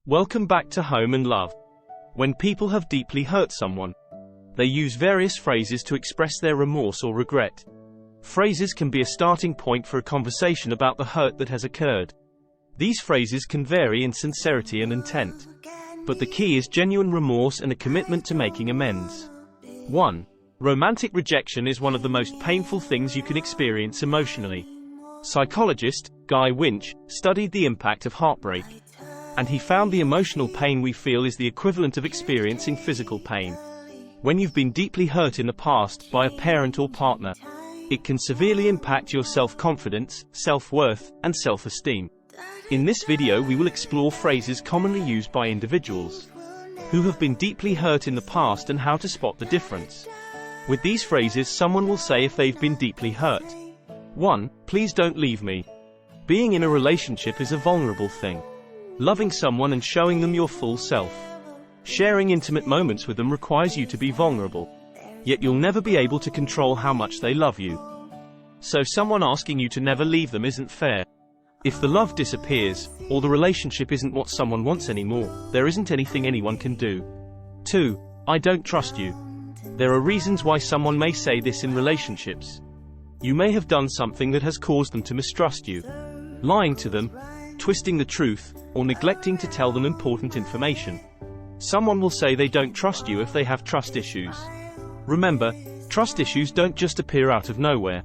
Welcome back to Home and Love. When people have deeply hurt someone, they use various phrases to express their remorse or regret. Phrases can be a starting point for a conversation about the hurt that has occurred. These phrases can vary in sincerity and intent, but the key is genuine remorse and a commitment to making amends. 1. Romantic rejection is one of the most painful things you can experience emotionally. Psychologist Guy Winch studied the impact of heartbreak, and he found the emotional pain we feel is the equivalent of experiencing physical pain. When you've been deeply hurt in the past by a parent or partner, it can severely impact your self-confidence, self-worth, and self-esteem. In this video we will explore phrases commonly used by individuals who have been deeply hurt in the past and how to spot the difference. With these phrases, someone will say if they've been deeply hurt. 1. Please don't leave me. Being in a relationship is a vulnerable thing. Loving someone and showing them your full self. Sharing intimate moments with them requires you to be vulnerable. Yet you'll never be able to control how much they love you. So someone asking you to never leave them isn't fair. If the love disappears, or the relationship isn't what someone wants anymore, there isn't anything anyone can do. 2. I don't trust you. There are reasons why someone may say this in relationships. You may have done something that has caused them to mistrust you. Lying to them, twisting the truth, or neglecting to tell them important information. Someone will say they don't trust you if they have trust issues. Remember, trust issues don't just appear out of nowhere.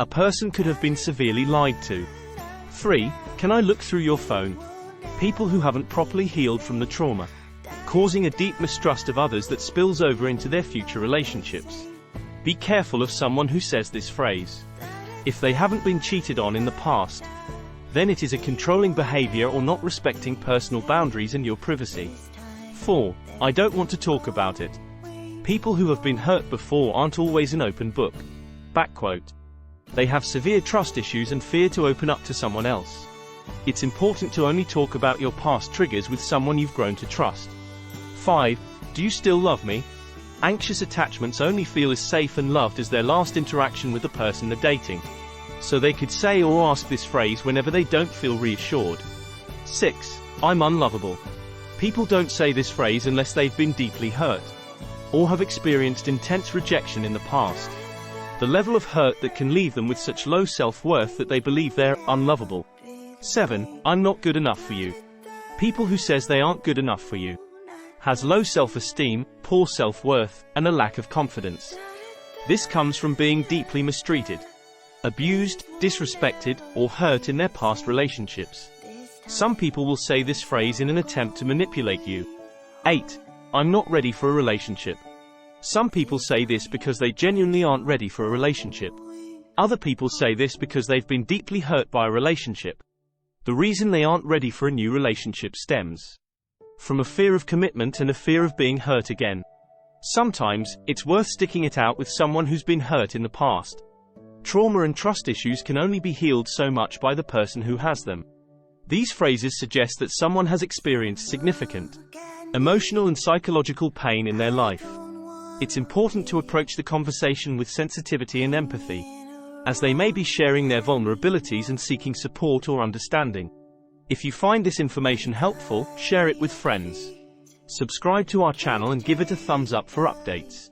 A person could have been severely lied to. 3. Can I look through your phone? People who haven't properly healed from the trauma, causing a deep mistrust of others that spills over into their future relationships. Be careful of someone who says this phrase. If they haven't been cheated on in the past, then it is a controlling behavior or not respecting personal boundaries and your privacy. 4. I don't want to talk about it. People who have been hurt before aren't always an open book. Backquote. They have severe trust issues and fear to open up to someone else. It's important to only talk about your past triggers with someone you've grown to trust. 5. Do you still love me? Anxious attachments only feel as safe and loved as their last interaction with the person they're dating. So they could say or ask this phrase whenever they don't feel reassured. 6. I'm unlovable. People don't say this phrase unless they've been deeply hurt, or have experienced intense rejection in the past. The level of hurt that can leave them with such low self-worth that they believe they're unlovable. 7. I'm not good enough for you. People who says they aren't good enough for you has low self-esteem, poor self-worth, and a lack of confidence. This comes from being deeply mistreated, abused, disrespected, or hurt in their past relationships. Some people will say this phrase in an attempt to manipulate you. 8. I'm not ready for a relationship. Some people say this because they genuinely aren't ready for a relationship. Other people say this because they've been deeply hurt by a relationship. The reason they aren't ready for a new relationship stems from a fear of commitment and a fear of being hurt again. Sometimes, it's worth sticking it out with someone who's been hurt in the past. Trauma and trust issues can only be healed so much by the person who has them. These phrases suggest that someone has experienced significant emotional and psychological pain in their life. It's important to approach the conversation with sensitivity and empathy, as they may be sharing their vulnerabilities and seeking support or understanding. If you find this information helpful, share it with friends. Subscribe to our channel and give it a thumbs up for updates.